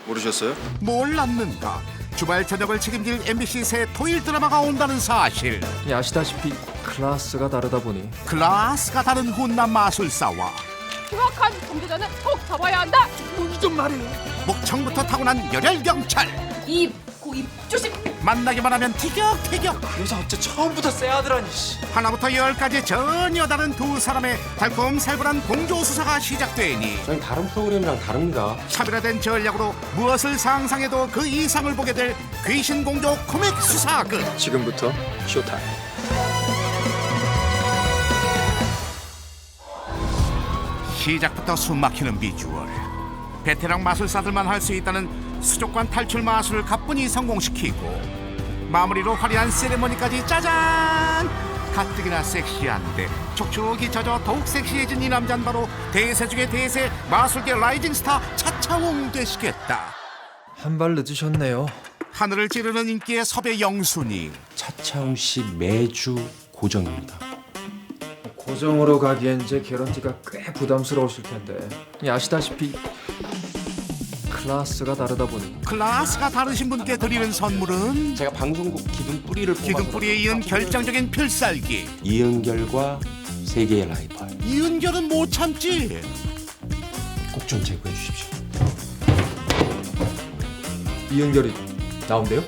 모르셨어요? 몰랐는가. 주말 저녁을 책임질 MBC 새 토일 드라마가 온다는 사실. 아시다시피 클래스가 다르다 보니 클래스가 다른 훈남 마술사와 정확한 범죄자는 꼭 잡아야 한다. 좀 말해. 목청부터 타고난 열혈 경찰. 입 조심. 만나기만 하면 티격태격. 여자 어째 처음부터 쎄하더라니. 하나부터 열까지 전혀 다른 두 사람의 달콤살벌한 공조 수사가 시작되니 저희 다른 프로그램이랑 다릅니다. 차별화된 전략으로 무엇을 상상해도 그 이상을 보게 될 귀신 공조 코믹 수사극. 지금부터 쇼타임. 시작부터 숨막히는 비주얼. 베테랑 마술사들만 할 수 있다는 수족관 탈출 마술을 가뿐히 성공시키고 마무리로 화려한 세레머니까지 짜잔! 가뜩이나 섹시한데 촉촉이 젖어 더욱 섹시해진 이 남자는 바로 대세 중의 대세 마술계 라이징 스타 차차웅 되시겠다. 한 발 늦으셨네요. 하늘을 찌르는 인기의 섭외 영순이. 차차웅 씨 매주 고정입니다. 고정으로 가기엔 제 개런티가 꽤 부담스러우실 텐데. 아시다시피 클래스가 다르다 보니 클래스가 다르신 분께 드리는 선물은 제가 방송국 기둥뿌리를 기둥뿌리에 이은 결정적인 필살기. 이은결과 세계의 라이벌 이은결은 못 참지. 꼭 좀 제거해 주십시오. 이은결이 나온대요?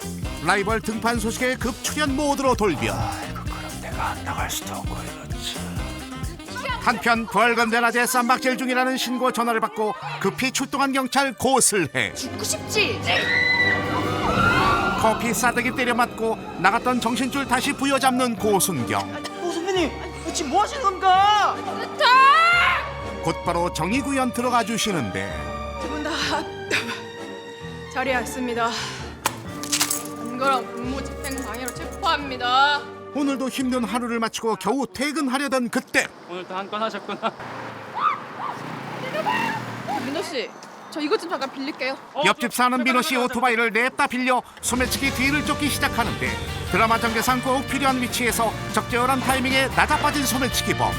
라이벌 등판 소식에 급 출연 모드로 돌변. 한편 부활건대낮에 쌈박질 중이라는 신고 전화를 받고 급히 출동한 경찰 고슬해. 죽고 싶지. 커피 싸대기 때려 맞고 나갔던 정신줄 다시 부여잡는 고순경. 선배님, 지금 뭐 하시는 겁니까? 곧바로 정의구현 들어가 주시는데 두 분 다 자리했습니다. 안거랑 공무집행 방해로 체포합니다. 오늘도 힘든 하루를 마치고 겨우 퇴근하려던 그때 오늘도 한 건 하셨구나. 민호 씨, 저 이것 좀 잠깐 빌릴게요. 옆집 사는 민호 씨 오토바이를 냅다 빌려 소매치기 뒤를 쫓기 시작하는데 드라마 전개상 꼭 필요한 위치에서 적절한 타이밍에 낮아빠진 소매치기범.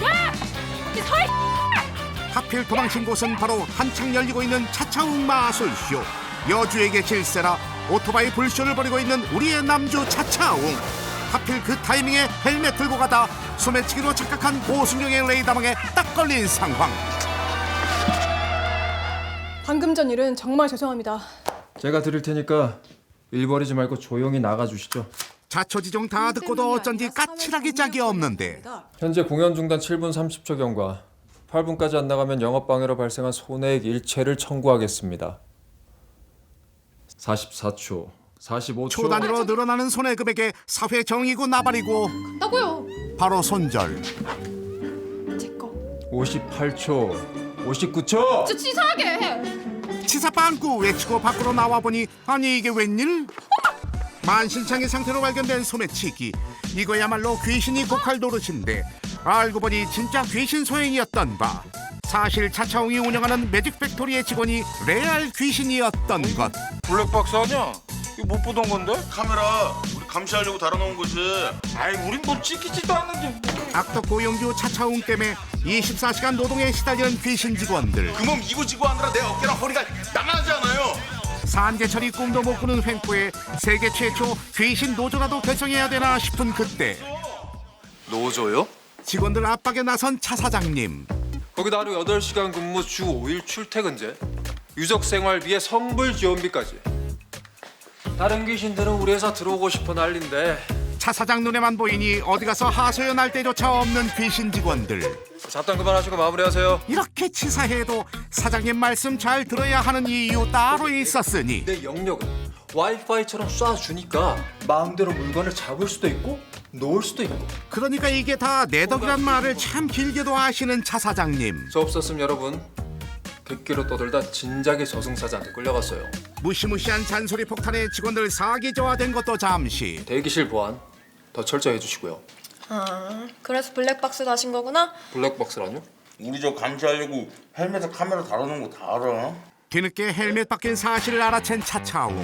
하필 도망친 곳은 바로 한창 열리고 있는 차차웅 마술쇼. 여주에게 질세라 오토바이 불쇼를 벌이고 있는 우리의 남주 차차웅. 하필 그 타이밍에 헬멧 들고 가다 소매치기로 착각한 고순경의 레이더망에 딱 걸린 상황. 방금 전 일은 정말 죄송합니다. 제가 드릴 테니까 일 벌이지 말고 조용히 나가주시죠. 자초지종 다 듣고도 어쩐지 까칠하기 짝이 없는데 현재 공연 중단 7분 30초 경과. 8분까지 안 나가면 영업방해로 발생한 손해액 일체를 청구하겠습니다. 44초, 45초. 초 단위로 늘어나는 손해금액에 사회 정의고 나발이고 나고요. 바로 손절. 제 거. 58초, 59초. 저 치사하게 해. 치사 빵꾸 외치고 밖으로 나와보니 아니 이게 웬일? 만신창이 상태로 발견된 소매치기. 이거야말로 귀신이 곡할 노릇인데 알고 보니 진짜 귀신 소행이었던 바. 사실 차차웅이 운영하는 매직 팩토리의 직원이 레알 귀신이었던 것. 블랙박스 아니야? 이거 못 보던 건데? 카메라 우리 감시하려고 달아놓은 거지. 아이 우린 뭐 찍히지도 않는데. 악덕 고용주 차차웅 때문에 24시간 노동에 시달리는 귀신 직원들. 그 몸 이고 지고 하느라 내 어깨랑 허리가 나가지 않아요. 산계철이 꿈도 못 꾸는 횡포에 세계 최초 귀신 노조라도 결성해야 되나 싶은 그때 노조요? 직원들 압박에 나선 차 사장님. 거기다 하루 8시간 근무 주 5일 출퇴근제. 유적 생활비에 성불 지원비까지. 다른 귀신들은 우리 회사 들어오고 싶어 난린데. 차 사장 눈에만 보이니 어디 가서 하소연할 때조차 없는 귀신 직원들. 잡담 그만하시고 마무리하세요. 이렇게 치사해도 사장님 말씀 잘 들어야 하는 이유 따로 있었으니 내 영역은 와이파이처럼 쏴주니까 마음대로 물건을 잡을 수도 있고 놓을 수도 있고. 그러니까 이게 다 내 덕이란 말을 참 길게도 하시는 차 사장님. 저 없었으면 여러분 100km 떠들다 진작에 저승사자한테 끌려갔어요. 무시무시한 잔소리 폭탄에 직원들 사기저하된 것도 잠시. 대기실 보안 더 철저히 해주시고요. 아, 그래서 블랙박스 다신 거구나? 블랙박스라뇨? 우리 저 감시하려고 헬멧에 카메라 달아놓은 거 다 알아. 뒤늦게 헬멧 바뀐 사실을 알아챈 차차웅.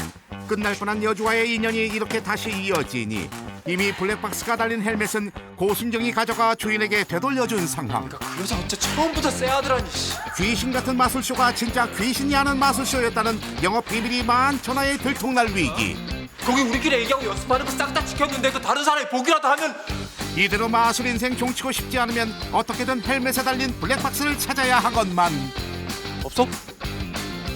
끝날 뻔한 여주와의 인연이 이렇게 다시 이어지니 이미 블랙박스가 달린 헬멧은 고순정이 가져가 주인에게 되돌려준 상황. 그 여자 어째 처음부터 쎄하더라니. 씨. 귀신 같은 마술쇼가 진짜 귀신이 하는 마술쇼였다는 영업 비밀이 만천하에 들통날 위기. 거기 우리끼리 얘기하고 연습하는 거 싹 다 지켰는데 그 다른 사람이 보기라도 하면 이대로 마술 인생 종치고 싶지 않으면 어떻게든 헬멧에 달린 블랙박스를 찾아야 하건만. 없어?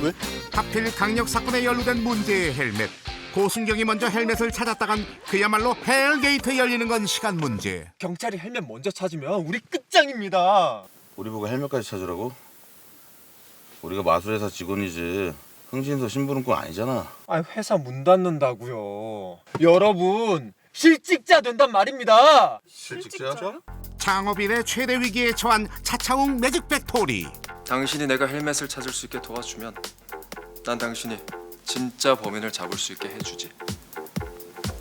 왜? 하필 강력 사건에 연루된 문제의 헬멧. 고순경이 먼저 헬멧을 찾았다간 그야말로 헬게이트 열리는 건 시간 문제. 경찰이 헬멧 먼저 찾으면 우리 끝장입니다. 우리 보고 헬멧까지 찾으라고? 우리가 마술회사 직원이지 흥신소 심부름꾼 아니잖아. 아 회사 문 닫는다고요. 여러분 실직자 된단 말입니다. 실직자? 창업인의 최대 위기에 처한 차차웅 매직 팩토리. 당신이 내가 헬멧을 찾을 수 있게 도와주면 난 당신이 진짜 범인을 잡을 수 있게 해주지.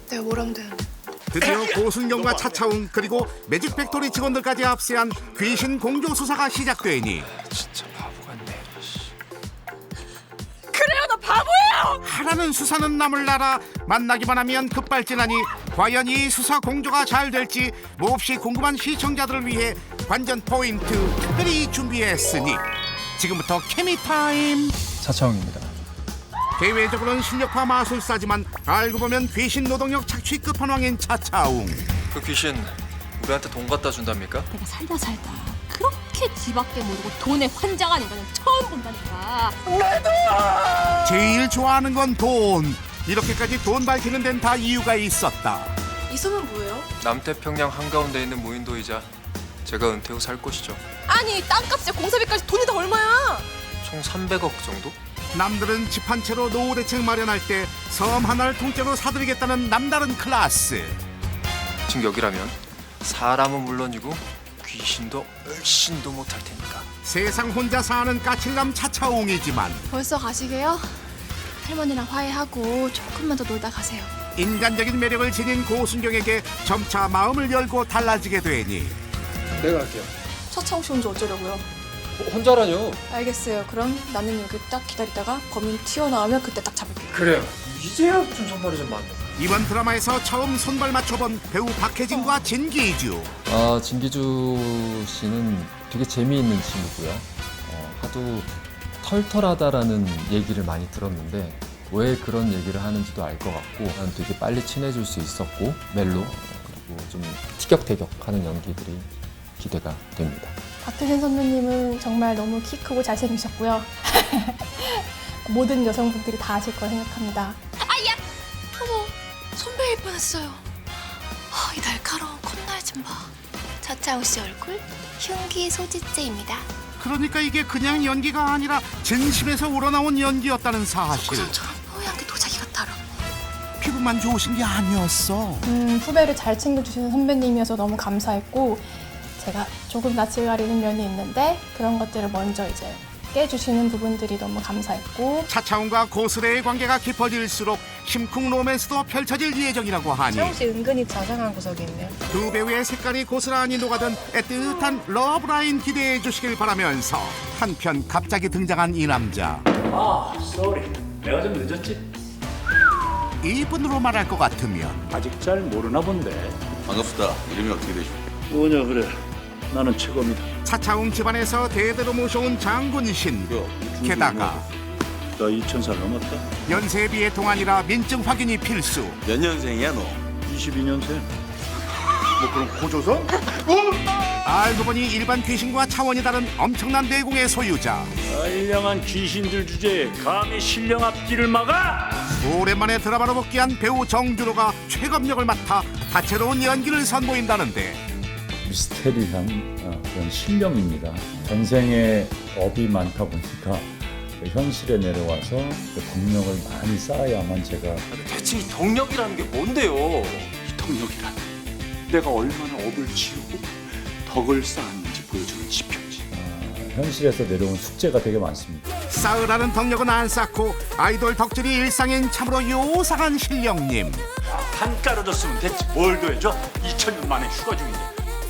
내가 뭘 하면 되는데? 드디어 고순경과 차차웅 그리고 매직 팩토리 직원들까지 합세한 귀신 공조 수사가 시작되니 진짜 바보 같네. 그래요, 나 바보예요. 하라는 수사는 남을 나라. 만나기만 하면 급발진하니 과연 이 수사 공조가 잘 될지 몹시 궁금한 시청자들을 위해 관전 포인트 특별히 준비했으니 지금부터 케미 타임. 차차웅입니다. 대외적으로는 실력파 마술사지만 알고 보면 귀신 노동력 착취 끝판왕인 차차웅. 그 귀신 우리한테 돈 갖다 준답니까? 내가 살다 그렇게 뒤밖에 모르고 돈에 환장하는 거는 처음 본다니까. 제일 좋아하는 건 돈. 이렇게까지 돈 밝히는 데는 다 이유가 있었다. 이 섬은 뭐예요? 남태평양 한가운데 있는 무인도이자 제가 은퇴 후 살 곳이죠. 아니, 땅값에 공사비까지 돈이 다 얼마야? 총 300억 정도? 남들은 집 한 채로 노후 대책 마련할 때 섬 하나를 통째로 사드리겠다는 남다른 클래스. 지금 여기라면 사람은 물론이고 귀신도 얼씬도 못할 테니까. 세상 혼자 사는 까칠남 차차웅이지만 벌써 가시게요? 할머니랑 화해하고 조금만 더 놀다 가세요. 인간적인 매력을 지닌 고순경에게 점차 마음을 열고 달라지게 되니 내가 할게요. 차차웅 씨 혼자 어쩌려고요? 혼자라뇨? 알겠어요. 그럼 나는 여기 딱 기다리다가 범인 튀어나오면 그때 딱 잡을게요. 그래요. 이제야 좀 손발이 좀 맞네. 이번 드라마에서 처음 손발 맞춰본 배우 박혜진과 진기주. 진기주 씨는 되게 재미있는 친구고요. 하도 털털하다라는 얘기를 많이 들었는데 왜 그런 얘기를 하는지도 알 것 같고 난 되게 빨리 친해질 수 있었고 멜로 그리고 좀 티격태격하는 연기들이 기대가 됩니다. 박혜진 선배님은 정말 너무 키 크고 잘생기셨고요. 모든 여성분들이 다 아실 거라 생각합니다. 어머, 선배일 뻔했어요. 이 날카로운 콧날 좀 봐. 차차웅 씨 얼굴 흉기 소지죄입니다. 그러니까 이게 그냥 연기가 아니라 진심에서 우러나온 연기였다는 사실. 고상처럼 뽀얀 게 도자기 같아. 피부만 좋으신 게 아니었어. 후배를 잘 챙겨주시는 선배님이어서 너무 감사했고 제가 조금 낯을 가리는 면이 있는데 그런 것들을 먼저 이제 깨주시는 부분들이 너무 감사했고 차차웅과 고스레의 관계가 깊어질수록 심쿵 로맨스도 펼쳐질 예정이라고 하니 차웅 씨 은근히 자상한 구석이 있네요. 두 배우의 색깔이 고스란히 녹아든 애틋한 러브라인 기대해 주시길 바라면서 한편 갑자기 등장한 이 남자. 쏘리. 내가 좀 늦었지? 이분으로 말할 것 같으면 아직 잘 모르나 본데. 반갑습니다. 이름이 어떻게 되죠? 뭐냐 그래. 나는 최고입니다. 차차웅 집안에서 대대로 모셔온 장군신. 게다가 나 2000살 넘었다. 연세에 비해 동안이라 민증 확인이 필수. 몇 년생이야 너? 22년생. 뭐 그럼 고조선? 알고 보니 일반 귀신과 차원이 다른 엄청난 내공의 소유자. 알량한 귀신들 주제에 감히 신령 앞길을 막아? 오랜만에 드라마로 복귀한 배우 정준호가 최검역을 맡아 다채로운 연기를 선보인다는데 미스테리한 그런 신령입니다. 전생에 업이 많다 보니까 현실에 내려와서 덕력을 많이 쌓아야만 제가. 대체 이 덕력이라는 게 뭔데요? 이 덕력이란 내가 얼마나 업을 지우고 덕을 쌓았는지 보여주는 지표지. 현실에서 내려온 숙제가 되게 많습니다. 쌓으라는 덕력은 안 쌓고 아이돌 덕질이 일상인 참으로 요상한 신령님. 한 깔아줬으면 됐지. 뭘 더해줘? 2000년 만에 휴가 중인데.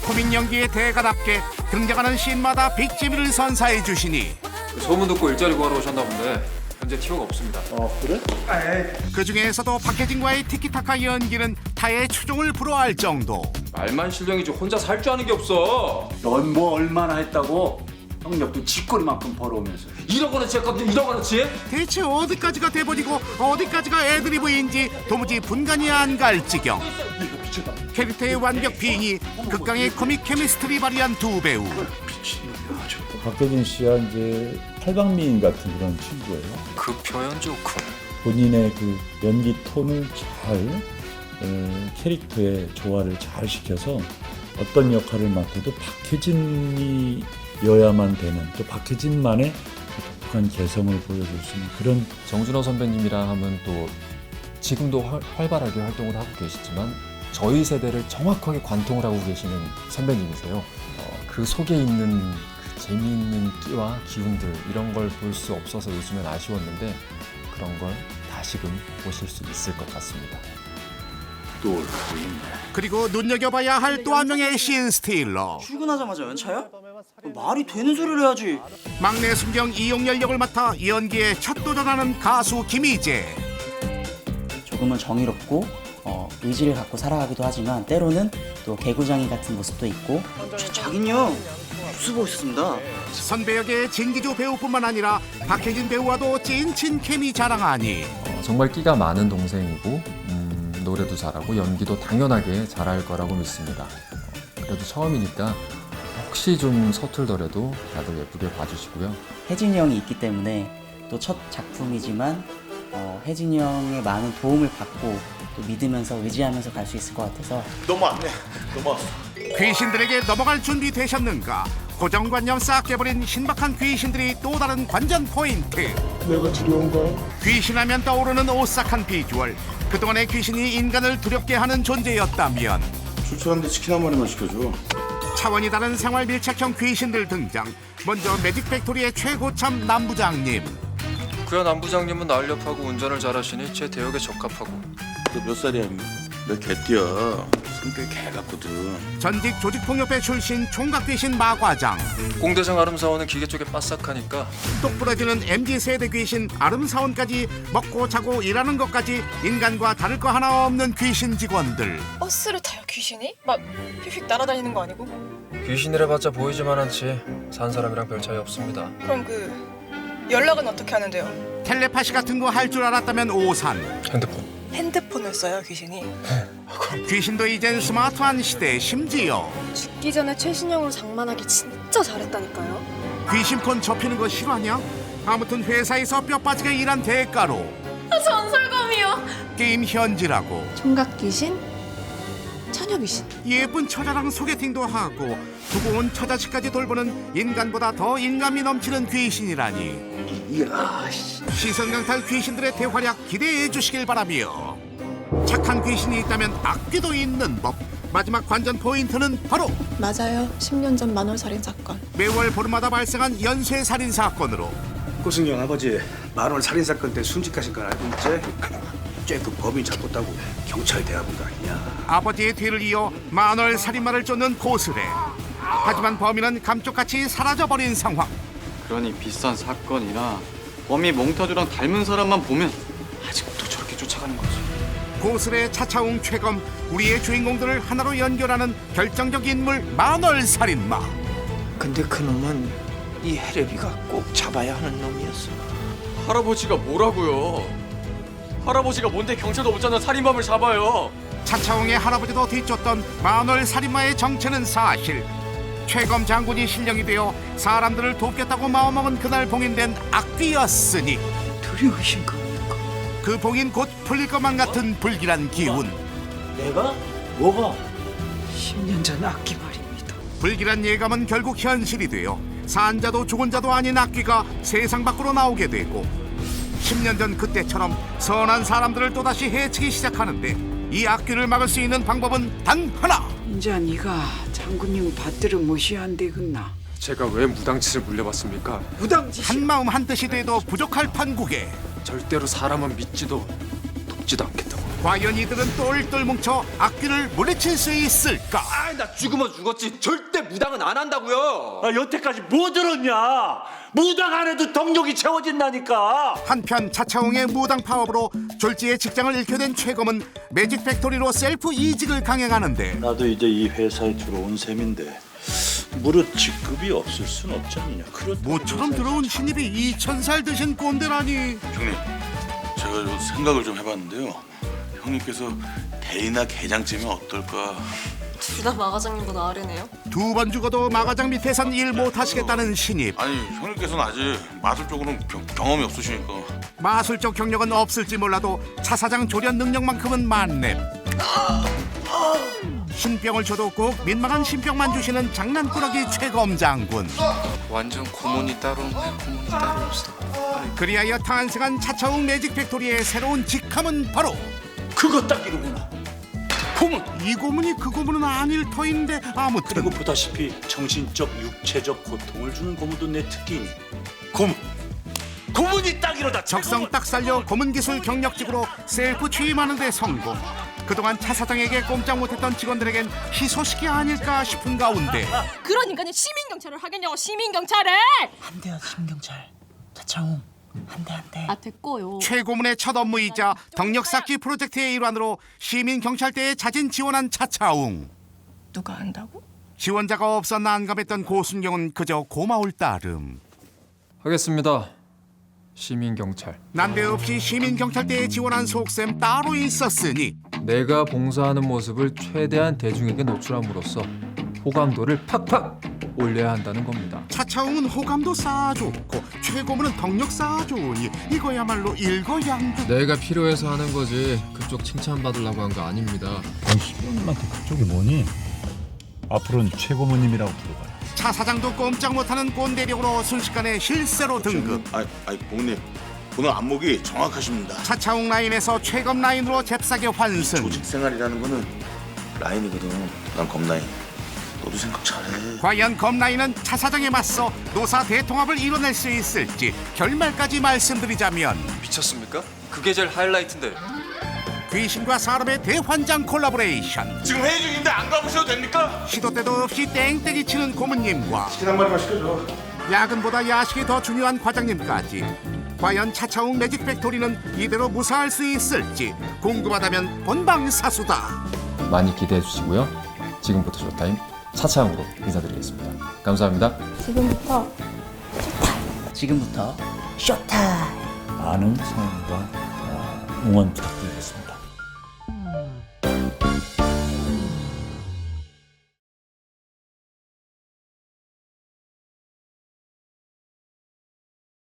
코믹 연기의 대가답게 등장하는 씬마다 빅재미를 선사해 주시니 소문 듣고 일자리 구하러 오셨나 본데 현재 티오가 없습니다. 그래? 그 중에서도 박혜진과의 티키타카 연기는 타의 추종을 불허할 정도. 말만 실력이지 혼자 살 줄 아는 게 없어. 넌 뭐 얼마나 했다고? 학력도 쥐꼬리만큼 벌어오면서. 1억 원어치 했거든. 1억 원어치. 대체 어디까지가 대본이고 어디까지가 애드리브인지 도무지 분간이 안 갈 지경. 캐릭터의 완벽 비행이 극강의 코믹 케미스트리 발휘한 두 배우. 박혜진 씨와 이제 팔방미인 같은 그런 친구예요. 그 표현 좋군. 본인의 그 연기 톤을 잘 캐릭터의 조화를 잘 시켜서 어떤 역할을 맡아도 박혜진이어야만 되는, 또 박혜진만의 독특한 개성을 보여줄 수 있는 그런. 정준호 선배님이라 하면 또 지금도 활발하게 활동을 하고 계시지만 저희 세대를 정확하게 관통을 하고 계시는 선배님이세요. 그 속에 있는 그 재미있는 끼와 기운들 이런 걸 볼 수 없어서 요즘엔 아쉬웠는데 그런 걸 다시금 보실 수 있을 것 같습니다. 그리고 눈여겨봐야 할 또 한 명의 신 스틸러. 출근하자마자 연차야? 말이 되는 소리를 해야지. 막내 순경 이용열 역을 맡아 연기에 첫 도전하는 가수 김희재. 조금은 정의롭고 의지를 갖고 살아가기도 하지만 때로는 또 개구장이 같은 모습도 있고. 자긴요 뉴스 보고 있었습니다. 선배 역의 진기주 배우뿐만 아니라 박혜진 배우와도 찐친 케미 자랑하니 정말 끼가 많은 동생이고 노래도 잘하고 연기도 당연하게 잘할 거라고 믿습니다. 그래도 처음이니까 혹시 좀 서툴더라도 다들 예쁘게 봐주시고요. 혜진이 형이 있기 때문에 또 첫 작품이지만 혜진이 형의 많은 도움을 받고 또 믿으면서 의지하면서 갈 수 있을 것 같아서. 넘어왔네. 넘어왔어. 귀신들에게 넘어갈 준비 되셨는가? 고정관념 싹 깨버린 신박한 귀신들이 또 다른 관전 포인트. 내가 두려운 거야? 귀신하면 떠오르는 오싹한 비주얼. 그동안의 귀신이 인간을 두렵게 하는 존재였다면 출출한데 치킨 한 마리만 시켜줘. 차원이 다른 생활 밀착형 귀신들 등장. 먼저 매직 팩토리의 최고참 남부장님. 그야 남부장님은 날렵하고 운전을 잘하시니 제 대역에 적합하고. 너 몇 살이야, 임마? 내 개띠야. 성격이 개 같거든. 전직 조직폭력배 출신 총각 귀신 마과장. 공대장 아름사원은 기계 쪽에 빠삭하니까. 똑부러지는 MZ세대 귀신 아름사원까지 먹고 자고 일하는 것까지 인간과 다를 거 하나 없는 귀신 직원들. 버스를 타요 귀신이? 막 휙휙 날아다니는 거 아니고? 귀신이라 봤자 보이지만 않지 산 사람이랑 별 차이 없습니다. 그럼 연락은 어떻게 하는데요? 텔레파시 같은 거 할 줄 알았다면 오산. 핸드폰을 써요 귀신이? 귀신도 이젠 스마트한 시대. 심지어 죽기 전에 최신형으로 장만하기 진짜 잘했다니까요. 귀신폰 접히는 거 실화냐? 아무튼 회사에서 뼈 빠지게 일한 대가로 전설검이요. 게임 현지라고 총각 귀신, 처녀 귀신. 예쁜 처자랑 소개팅도 하고 두고 온 처자식까지 돌보는 인간보다 더 인간미 넘치는 귀신이라니. 시선 강탈 귀신들의 대활약 기대해 주시길 바라며 착한 귀신이 있다면 악귀도 있는 법. 마지막 관전 포인트는 바로 맞아요. 10년 전 만월살인 사건. 매월 보름마다 발생한 연쇄살인 사건으로 고승경 아버지 만월 살인사건 때 순직하신 걸 알고 있지? 쟤그 법인 잡았다고 경찰 대학원 거 아니냐. 아버지의 뒤를 이어 만월 살인마를 쫓는 고스레. 하지만 범인은 감쪽같이 사라져버린 상황. 그러니 비싼 사건이나 범이 몽타주랑 닮은 사람만 보면 아직도 저렇게 쫓아가는 거지. 고스레, 차차웅, 최검, 우리의 주인공들을 하나로 연결하는 결정적 인물 만월 살인마. 근데 그 놈은 이 해레비가 꼭 잡아야 하는 놈이었어. 할아버지가 뭐라고요? 할아버지가 뭔데 경찰도 못 잡는 살인범을 잡아요? 차차웅의 할아버지도 뒤쫓던 만월 살인마의 정체는 사실. 최검 장군이 신령이 되어 사람들을 돕겠다고 마음먹은 그날 봉인된 악귀였으니 두려우신 겁니까? 그 봉인 곧 풀릴 것만 같은 불길한 기운. 내가? 뭐가? 10년 전 악귀 말입니다. 불길한 예감은 결국 현실이 되어 산자도 죽은 자도 아닌 악귀가 세상 밖으로 나오게 되고 10년 전 그때처럼 선한 사람들을 또다시 해치기 시작하는데 이 악귀를 막을 수 있는 방법은 단 하나. 이제 네가 장군님 받들어 모셔야 안 되겠나? 제가 왜 무당짓을 물려봤습니까? 무당짓. 한마음 한뜻이 돼도 부족할 판국에 절대로 사람은 믿지도 돕지도 않겠다고. 과연 이들은 똘똘 뭉쳐 악귀를 물리칠 수 있을까? 나 죽으면 죽었지 절대 무당은 안 한다고요. 여태까지 뭐 들었냐? 무당 안 해도 덕력이 채워진다니까. 한편 차차웅의 무당 파업으로 졸지의 직장을 잃게 된 최검은 매직 팩토리로 셀프 이직을 강행하는데 나도 이제 이 회사에 들어온 셈인데 무릇 직급이 없을 순 없지 않느냐. 모처럼 들어온 신입이 2000살 드신 꼰대라니. 형님, 제가 좀 생각을 좀 해봤는데요. 형님께서 대리나 계장쯤이 어떨까? 둘 다 마과장님보다 아래네요. 두 번 죽어도 마과장 밑에선 일 못하시겠다는 신입. 아니, 형님께서는 아직 마술 쪽으로는 경험이 없으시니까. 마술적 경력은 없을지 몰라도 차사장 조련 능력만큼은 만렙. 신병을 줘도 꼭 민망한 신병만 주시는 장난꾸러기 최검 장군. 완전 고문이 따로 없네. 고문이 따로 없어. 그리하여 탄생한 차차웅 매직 팩토리의 새로운 직함은 바로 그거 딱 이러구나. 고문. 이 고문이 그 고문은 아닐 터인데 아무튼 그리고 보다시피 정신적 육체적 고통을 주는 고문도 내 특기니 고문이 딱 이러다. 적성 딱 살려 고문 기술 경력직으로 셀프 취임하는 데 성공. 그동안 차 사장에게 꼼짝 못했던 직원들에겐 희소식이 아닐까 싶은 가운데 그러니까 시민경찰을 하겠냐고 시민경찰을. 안 돼요 시민경찰. 차차웅 안 돼. 됐고요. 최고문의 첫 업무이자 덕력 쌓기 프로젝트의 일환으로 시민경찰대에 자진 지원한 차차웅. 누가 안다고? 지원자가 없어 난감했던 고순경은 그저 고마울 따름. 하겠습니다. 시민경찰. 난데없이 시민경찰대에 지원한 속셈 따로 있었으니 내가 봉사하는 모습을 최대한 대중에게 노출함으로써 호감도를 팍팍 올려야 한다는 겁니다. 차차웅은 호감도 쌓아줬고 최고문은 덕력 쌓아주니 이거야말로 일거양득. 내가 필요해서 하는 거지 그쪽 칭찬받으려고 한 거 아닙니다. 시병님한테 그쪽이 뭐니? 앞으로는 최고모님이라고 부르봐요. 차 사장도 꼼짝 못하는 꼰대력으로 순식간에 실세로 등급. 아니, 부모님. 오늘 안목이 정확하십니다. 차차웅 라인에서 최검 라인으로 잽싸게 환승. 조직 생활이라는 거는 라인이거든. 난 검라인. 너도 생각 잘해. 과연 검 라인은 차 사장에 맞서 노사 대통합을 이뤄낼 수 있을지 결말까지 말씀드리자면 미쳤습니까? 그게 제일 하이라이트인데. 귀신과 사람의 대환장 콜라보레이션. 지금 회의 중인데 안 가보셔도 됩니까? 시도 때도 없이 땡땡이 치는 고문님과 치킨 한 마리만 시켜줘. 야근보다 야식이 더 중요한 과장님까지. 과연 차차웅 매직 팩토리는 이대로 무사할 수 있을지 궁금하다면 본방사수다. 많이 기대해 주시고요. 지금부터 쇼타임 차차웅으로 인사드리겠습니다. 감사합니다. 지금부터 쇼타임. 많은 사랑과 응원 부탁드립니다.